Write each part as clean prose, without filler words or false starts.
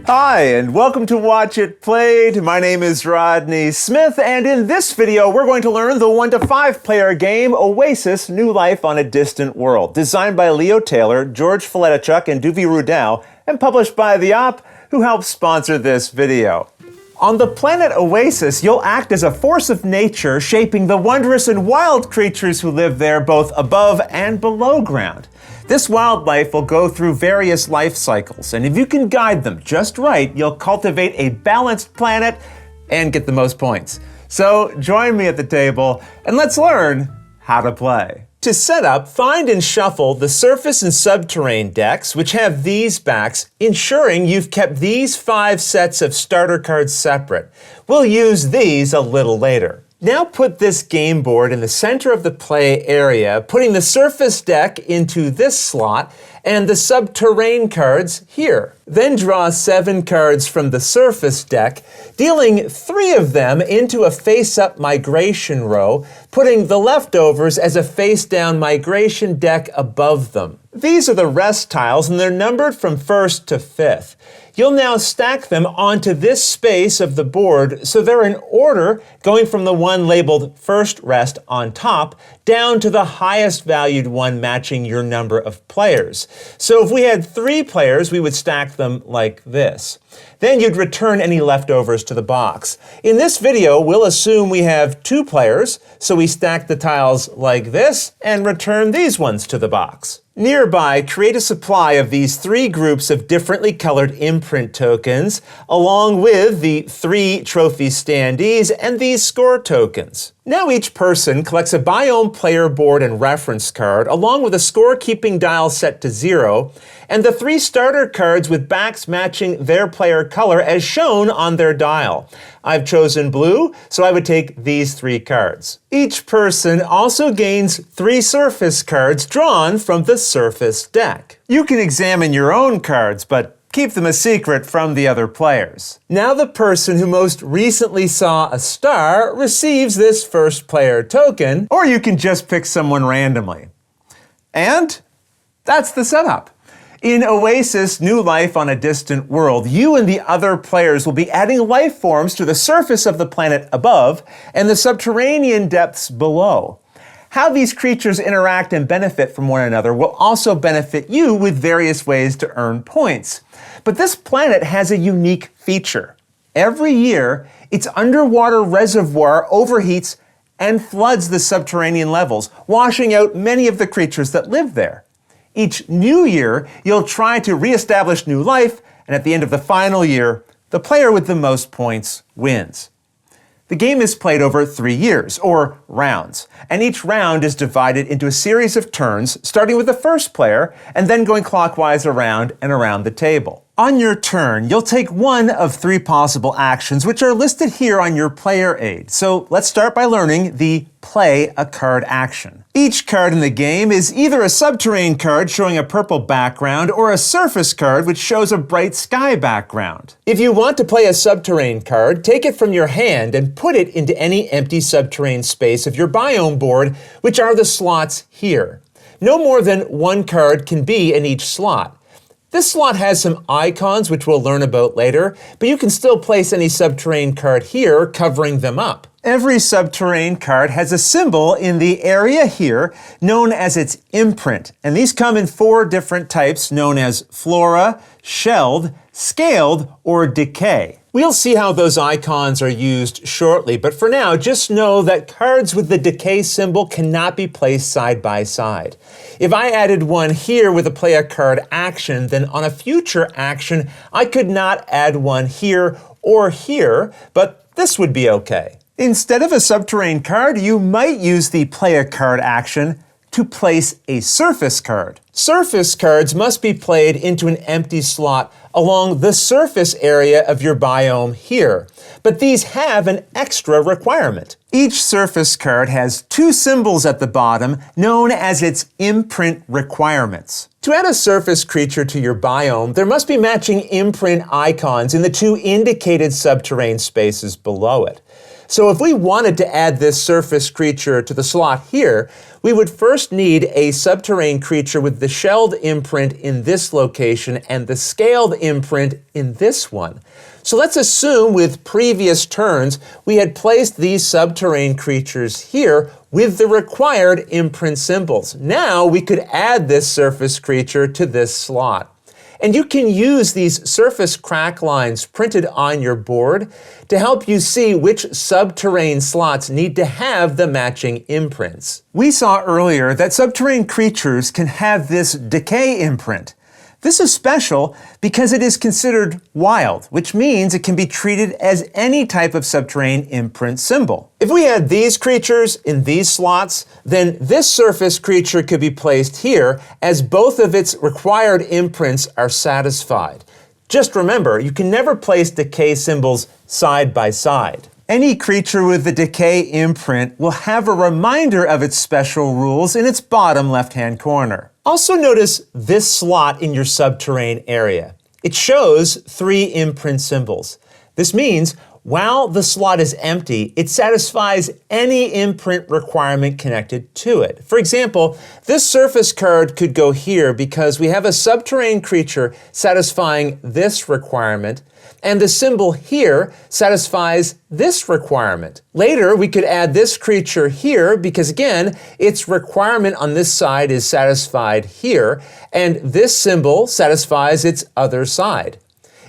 Hi, and welcome to Watch It Played. My name is Rodney Smith, and in this video, we're going to learn the 1 to 5 player game Oasis: New Life on a Distant World, designed by Leo Taylor, George Filetachuk, and Duvi Rudau, and published by The Op, who helped sponsor this video. On the planet Oasis, you'll act as a force of nature, shaping the wondrous and wild creatures who live there both above and below ground. This wildlife will go through various life cycles, and if you can guide them just right, you'll cultivate a balanced planet and get the most points. So join me at the table, and let's learn how to play. To set up, find and shuffle the Surface and Subterrain decks, which have these backs, ensuring you've kept these 5 sets of starter cards separate. We'll use these a little later. Now put this game board in the center of the play area, putting the Surface deck into this slot and the Subterrain cards here. Then draw 7 cards from the Surface deck, dealing 3 of them into a face-up migration row, putting the leftovers as a face-down migration deck above them. These are the rest tiles, and they're numbered from 1st to 5th. You'll now stack them onto this space of the board so they're in order, going from the one labeled first rest on top down to the highest valued one matching your number of players. So if we had 3 players, we would stack them like this. Then you'd return any leftovers to the box. In this video, we'll assume we have 2 players, so we stack the tiles like this and return these ones to the box. Nearby, create a supply of these 3 groups of differently colored imprint tokens, along with the 3 trophy standees and these score tokens. Now each person collects a biome player board and reference card, along with a scorekeeping dial set to 0, and the 3 starter cards with backs matching their player color as shown on their dial. I've chosen blue, so I would take these 3 cards. Each person also gains 3 surface cards drawn from the Surface deck. You can examine your own cards, but keep them a secret from the other players. Now the person who most recently saw a star receives this first player token, or you can just pick someone randomly. And that's the setup. In Oasis: New Life on a Distant World, you and the other players will be adding life forms to the surface of the planet above and the subterranean depths below. How these creatures interact and benefit from one another will also benefit you with various ways to earn points. But this planet has a unique feature. Every year, its underwater reservoir overheats and floods the subterranean levels, washing out many of the creatures that live there. Each new year, you'll try to reestablish new life, and at the end of the final year, the player with the most points wins. The game is played over 3 years, or rounds, and each round is divided into a series of turns, starting with the first player, and then going clockwise around and around the table. On your turn, you'll take one of 3 possible actions, which are listed here on your player aid. So let's start by learning the play a card action. Each card in the game is either a Subterrain card showing a purple background or a Surface card which shows a bright sky background. If you want to play a Subterrain card, take it from your hand and put it into any empty Subterrain space of your biome board, which are the slots here. No more than 1 card can be in each slot. This slot has some icons, which we'll learn about later, but you can still place any Subterrain card here, covering them up. Every Subterrain card has a symbol in the area here known as its imprint, and these come in 4 different types known as flora, shelled, scaled, or decay. We'll see how those icons are used shortly, but for now, just know that cards with the decay symbol cannot be placed side by side. If I added one here with a play a card action, then on a future action, I could not add one here or here, but this would be okay. Instead of a Subterrain card, you might use the play a card action to place a Surface card. Surface cards must be played into an empty slot along the surface area of your biome here, but these have an extra requirement. Each Surface card has 2 symbols at the bottom known as its imprint requirements. To add a Surface creature to your biome, there must be matching imprint icons in the 2 indicated Subterrain spaces below it. So if we wanted to add this surface creature to the slot here, we would first need a Subterrain creature with the shelled imprint in this location and the scaled imprint in this one. So let's assume with previous turns we had placed these Subterrain creatures here with the required imprint symbols. Now we could add this surface creature to this slot. And you can use these surface crack lines printed on your board to help you see which Subterrain slots need to have the matching imprints. We saw earlier that Subterrain creatures can have this Decay imprint. This is special because it is considered wild, which means it can be treated as any type of Subterrain imprint symbol. If we had these creatures in these slots, then this surface creature could be placed here as both of its required imprints are satisfied. Just remember, you can never place Decay symbols side by side. Any creature with the Decay imprint will have a reminder of its special rules in its bottom left-hand corner. Also notice this slot in your Subterrain area. It shows 3 imprint symbols. This means while the slot is empty, it satisfies any imprint requirement connected to it. For example, this surface card could go here because we have a Subterrain creature satisfying this requirement, and the symbol here satisfies this requirement. Later, we could add this creature here because, again, its requirement on this side is satisfied here, and this symbol satisfies its other side.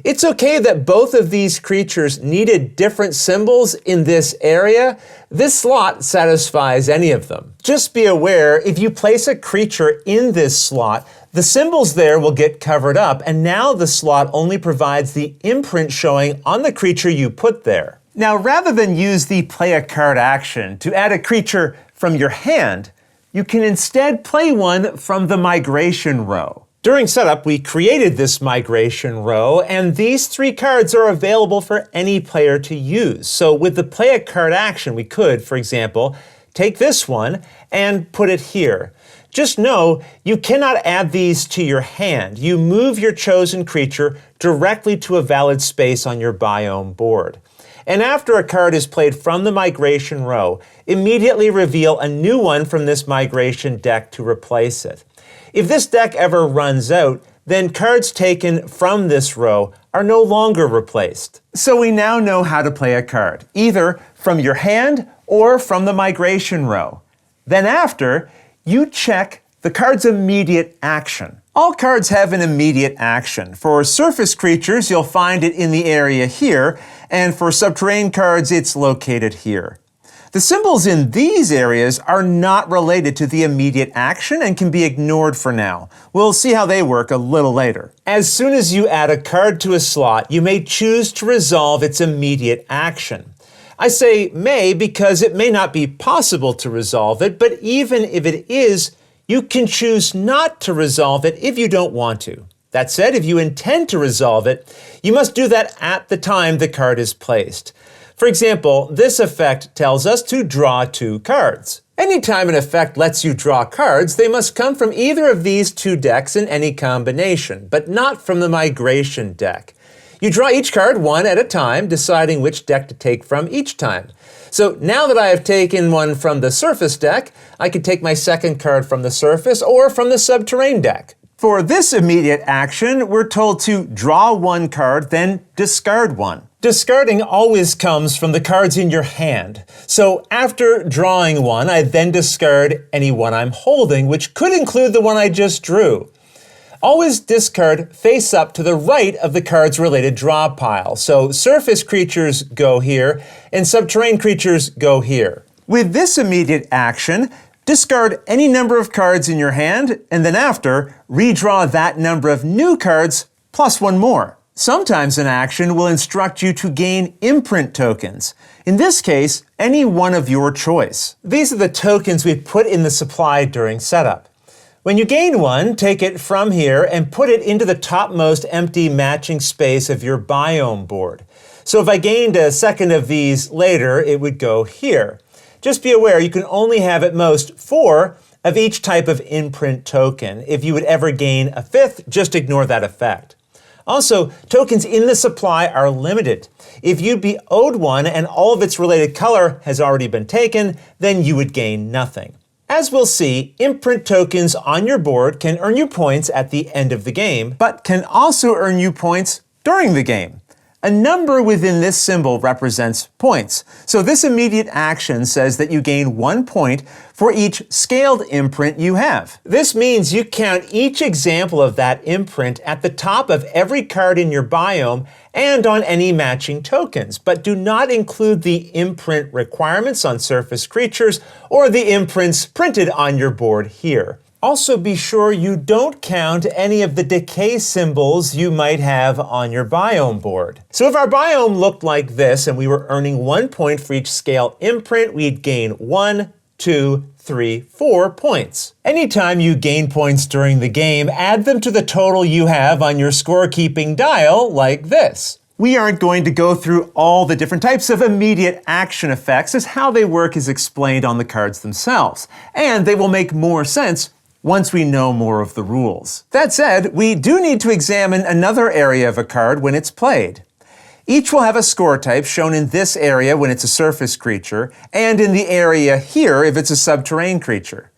It's okay that both of these creatures needed different symbols in this area. This slot satisfies any of them. Just be aware, if you place a creature in this slot, the symbols there will get covered up, and now the slot only provides the imprint showing on the creature you put there. Now, rather than use the play a card action to add a creature from your hand, you can instead play one from the migration row. During setup, we created this migration row, and these 3 cards are available for any player to use. So with the play a card action, we could, for example, take this one and put it here. Just know you cannot add these to your hand. You move your chosen creature directly to a valid space on your biome board. And after a card is played from the migration row, immediately reveal a new one from this migration deck to replace it. If this deck ever runs out, then cards taken from this row are no longer replaced. So we now know how to play a card, either from your hand or from the migration row. Then after, you check the card's immediate action. All cards have an immediate action. For surface creatures, you'll find it in the area here, and for Subterrain cards, it's located here. The symbols in these areas are not related to the immediate action and can be ignored for now. We'll see how they work a little later. As soon as you add a card to a slot, you may choose to resolve its immediate action. I say may because it may not be possible to resolve it, but even if it is, you can choose not to resolve it if you don't want to. That said, if you intend to resolve it, you must do that at the time the card is placed. For example, this effect tells us to draw 2 cards. Anytime an effect lets you draw cards, they must come from either of these 2 decks in any combination, but not from the migration deck. You draw each card one at a time, deciding which deck to take from each time. So now that I have taken one from the surface deck, I can take my second card from the surface or from the Subterrain deck. For this immediate action, we're told to draw 1 card, then discard 1. Discarding always comes from the cards in your hand. So after drawing 1, I then discard any one I'm holding, which could include the one I just drew. Always discard face up to the right of the card's related draw pile. So surface creatures go here, and Subterrain creatures go here. With this immediate action, discard any number of cards in your hand, and then after, redraw that number of new cards plus 1 more. Sometimes an action will instruct you to gain imprint tokens. In this case, any one of your choice. These are the tokens we put in the supply during setup. When you gain one, take it from here and put it into the topmost empty matching space of your biome board. So if I gained a second of these later, it would go here. Just be aware you can only have at most 4 of each type of imprint token. If you would ever gain a 5th, just ignore that effect. Also, tokens in the supply are limited. If you'd be owed one and all of its related color has already been taken, then you would gain nothing. As we'll see, imprint tokens on your board can earn you points at the end of the game, but can also earn you points during the game. A number within this symbol represents points. So this immediate action says that you gain 1 point for each scaled imprint you have. This means you count each example of that imprint at the top of every card in your biome and on any matching tokens, but do not include the imprint requirements on surface creatures or the imprints printed on your board here. Also be sure you don't count any of the decay symbols you might have on your biome board. So if our biome looked like this and we were earning 1 point for each scale imprint, we'd gain 1, 2, 3, 4 points. Anytime you gain points during the game, add them to the total you have on your scorekeeping dial like this. We aren't going to go through all the different types of immediate action effects, as how they work is explained on the cards themselves, and they will make more sense once we know more of the rules. That said, we do need to examine another area of a card when it's played. Each will have a score type shown in this area when it's a surface creature, and in the area here if it's a subterranean creature.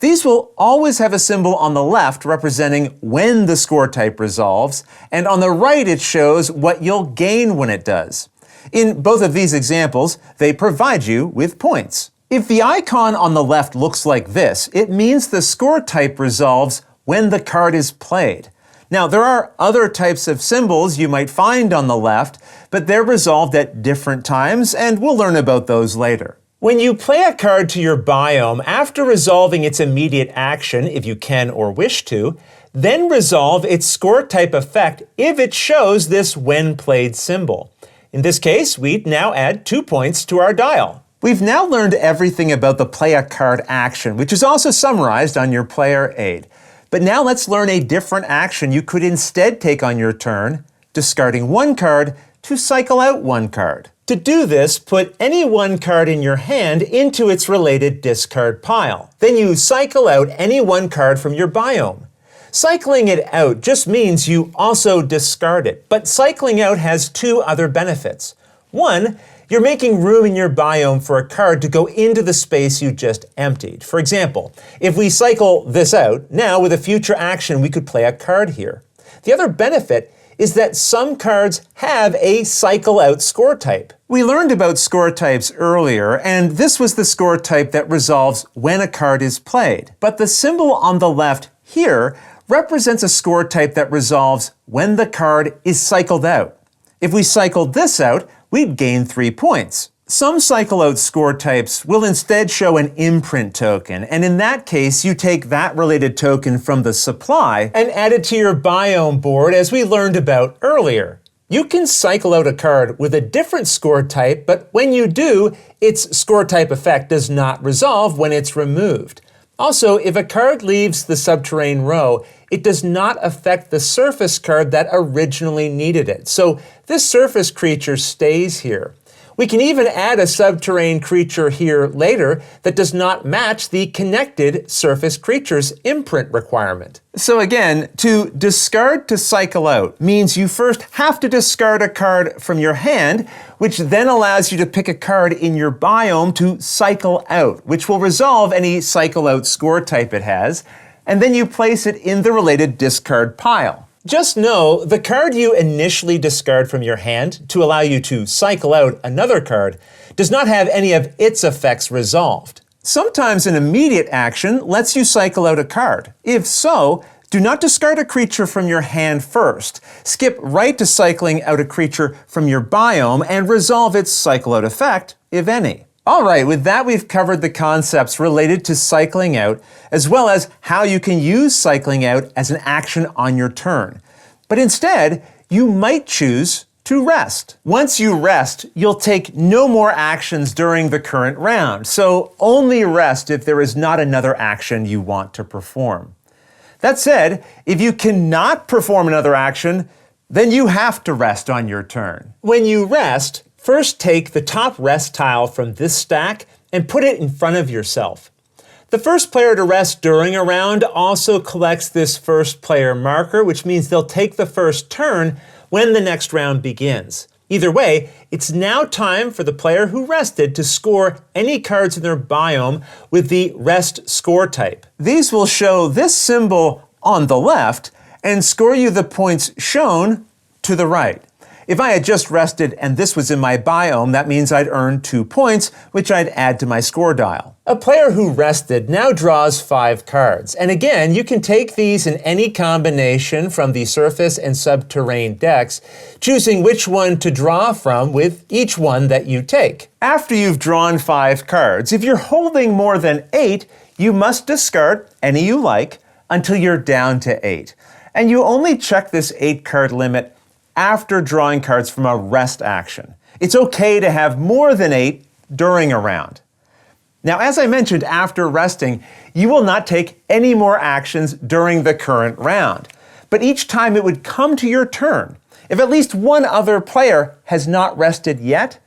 These will always have a symbol on the left representing when the score type resolves, and on the right it shows what you'll gain when it does. In both of these examples, they provide you with points. If the icon on the left looks like this, it means the score type resolves when the card is played. Now, there are other types of symbols you might find on the left, but they're resolved at different times, and we'll learn about those later. When you play a card to your biome, after resolving its immediate action, if you can or wish to, then resolve its score type effect if it shows this when played symbol. In this case, we'd now add 2 points to our dial. We've now learned everything about the play a card action, which is also summarized on your player aid. But now let's learn a different action you could instead take on your turn, discarding 1 card to cycle out 1 card. To do this, put any 1 card in your hand into its related discard pile. Then you cycle out any 1 card from your biome. Cycling it out just means you also discard it, but cycling out has 2 other benefits. 1, you're making room in your biome for a card to go into the space you just emptied. For example, if we cycle this out, now with a future action we could play a card here. The other benefit is that some cards have a cycle out score type. We learned about score types earlier, and this was the score type that resolves when a card is played. But the symbol on the left here represents a score type that resolves when the card is cycled out. If we cycled this out, we'd gain 3 points. Some cycle out score types will instead show an imprint token, and in that case, you take that related token from the supply and add it to your biome board as we learned about earlier. You can cycle out a card with a different score type, but when you do, its score type effect does not resolve when it's removed. Also, if a card leaves the Subterrain row, it does not affect the surface card that originally needed it. So this surface creature stays here. We can even add a Subterrain creature here later that does not match the connected surface creature's imprint requirement. So again, to discard to cycle out means you first have to discard a card from your hand, which then allows you to pick a card in your biome to cycle out, which will resolve any cycle out score type it has, and then you place it in the related discard pile. Just know, the card you initially discard from your hand to allow you to cycle out another card does not have any of its effects resolved. Sometimes an immediate action lets you cycle out a card. If so, do not discard a creature from your hand first. Skip right to cycling out a creature from your biome and resolve its cycle out effect, if any. All right, with that we've covered the concepts related to cycling out, as well as how you can use cycling out as an action on your turn. But instead, you might choose to rest. Once you rest, you'll take no more actions during the current round, so only rest if there is not another action you want to perform. That said, if you cannot perform another action, then you have to rest on your turn. When you rest, first take the top rest tile from this stack and put it in front of yourself. The first player to rest during a round also collects this first player marker, which means they'll take the first turn when the next round begins. Either way, it's now time for the player who rested to score any cards in their biome with the rest score type. These will show this symbol on the left and score you the points shown to the right. If I had just rested and this was in my biome, that means I'd earn 2 points, which I'd add to my score dial. A player who rested now draws 5 cards. And again, you can take these in any combination from the Surface and Subterrain decks, choosing which one to draw from with each one that you take. After you've drawn 5 cards, if you're holding more than 8, you must discard any you like until you're down to 8. And you only check this 8-card limit after drawing cards from a rest action. It's okay to have more than 8 during a round. Now, as I mentioned, after resting, you will not take any more actions during the current round. But each time it would come to your turn, if at least one other player has not rested yet,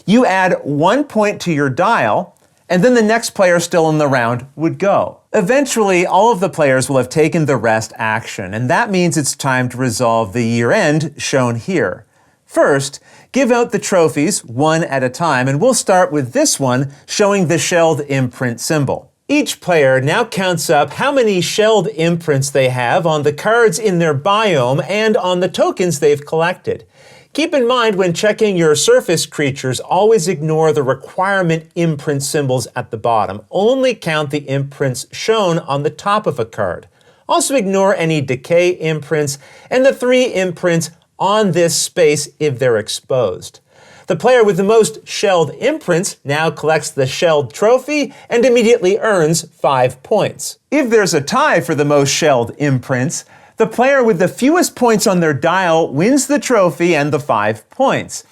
you add 1 point to your dial, and then the next player still in the round would go. Eventually, all of the players will have taken the rest action, and that means it's time to resolve the year end shown here. First, give out the trophies one at a time, and we'll start with this one showing the shelled imprint symbol. Each player now counts up how many shelled imprints they have on the cards in their biome and on the tokens they've collected. Keep in mind when checking your surface creatures, always ignore the requirement imprint symbols at the bottom. Only count the imprints shown on the top of a card. Also ignore any decay imprints and the 3 imprints on this space if they're exposed. The player with the most shelled imprints now collects the shelled trophy and immediately earns 5 points. If there's a tie for the most shelled imprints, the player with the fewest points on their dial wins the trophy and the 5 points.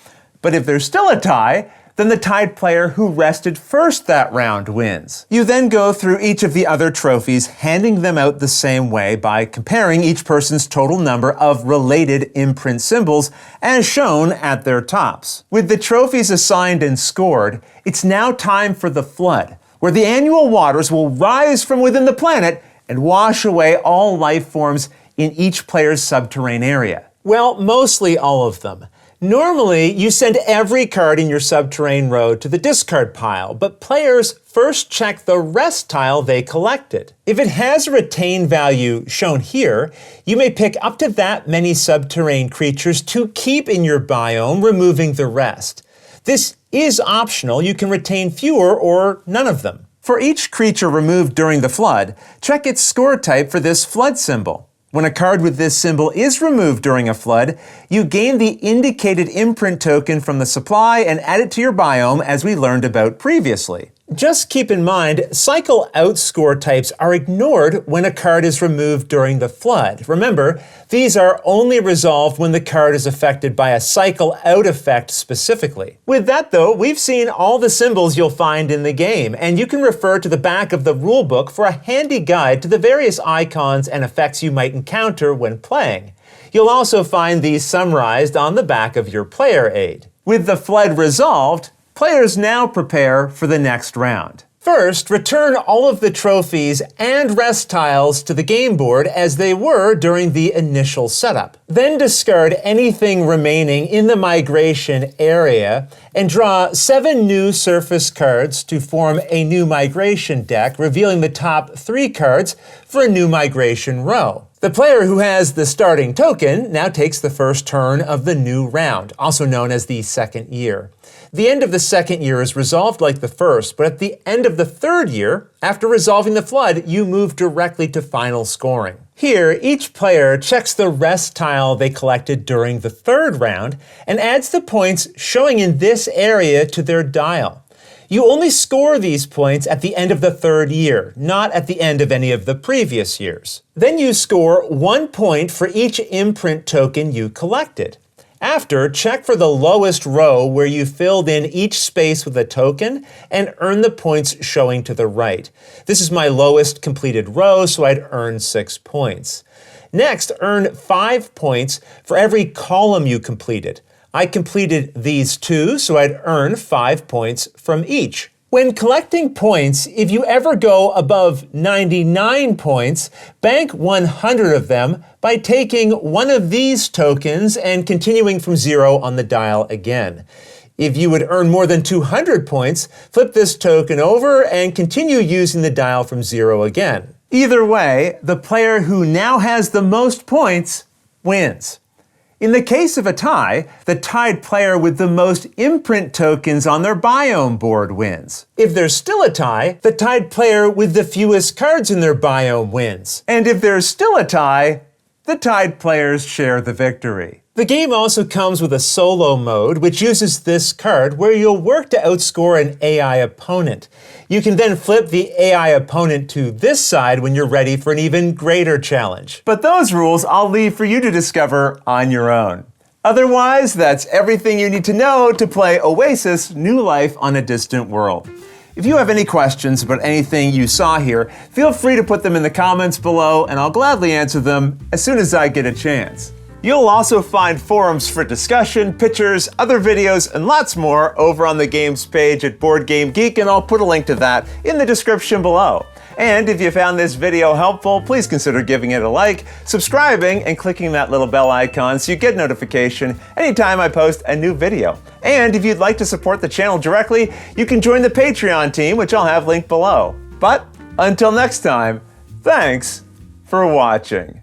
But if there's still a tie, then the tied player who rested first that round wins. You then go through each of the other trophies, handing them out the same way by comparing each person's total number of related imprint symbols as shown at their tops. With the trophies assigned and scored, it's now time for the flood, where the annual waters will rise from within the planet and wash away all life forms in each player's subterranean area. Well, mostly all of them. Normally, you send every card in your subterranean row to the discard pile, but players first check the rest tile they collected. If it has a retain value shown here, you may pick up to that many subterranean creatures to keep in your biome, removing the rest. This is optional. You can retain fewer or none of them. For each creature removed during the flood, check its score type for this flood symbol. When a card with this symbol is removed during a flood, you gain the indicated imprint token from the supply and add it to your biome as we learned about previously. Just keep in mind, cycle out score types are ignored when a card is removed during the flood. Remember, these are only resolved when the card is affected by a cycle out effect specifically. With that though, we've seen all the symbols you'll find in the game, and you can refer to the back of the rulebook for a handy guide to the various icons and effects you might encounter when playing. You'll also find these summarized on the back of your player aid. With the flood resolved, players now prepare for the next round. First, return all of the trophies and rest tiles to the game board as they were during the initial setup. Then discard anything remaining in the migration area and draw 7 new surface cards to form a new migration deck, revealing the top 3 cards for a new migration row. The player who has the starting token now takes the first turn of the new round, also known as the second year. The end of the second year is resolved like the first, but at the end of the third year, after resolving the flood, you move directly to final scoring. Here, each player checks the rest tile they collected during the third round and adds the points showing in this area to their dial. You only score these points at the end of the third year, not at the end of any of the previous years. Then you score 1 point for each imprint token you collected. After, check for the lowest row where you filled in each space with a token and earn the points showing to the right. This is my lowest completed row, so I'd earn 6 points. Next, earn 5 points for every column you completed. I completed these 2, so I'd earn 5 points from each. When collecting points, if you ever go above 99 points, bank 100 of them by taking one of these tokens and continuing from 0 on the dial again. If you would earn more than 200 points, flip this token over and continue using the dial from 0 again. Either way, the player who now has the most points wins. In the case of a tie, the tied player with the most imprint tokens on their biome board wins. If there's still a tie, the tied player with the fewest cards in their biome wins. And if there's still a tie, the tied players share the victory. The game also comes with a solo mode, which uses this card where you'll work to outscore an AI opponent. You can then flip the AI opponent to this side when you're ready for an even greater challenge. But those rules I'll leave for you to discover on your own. Otherwise, that's everything you need to know to play Oasis: New Life on a Distant World. If you have any questions about anything you saw here, feel free to put them in the comments below, and I'll gladly answer them as soon as I get a chance. You'll also find forums for discussion, pictures, other videos, and lots more over on the games page at Board Game Geek, and I'll put a link to that in the description below. And if you found this video helpful, please consider giving it a like, subscribing, and clicking that little bell icon so you get notification anytime I post a new video. And if you'd like to support the channel directly, you can join the Patreon team, which I'll have linked below. But until next time, thanks for watching.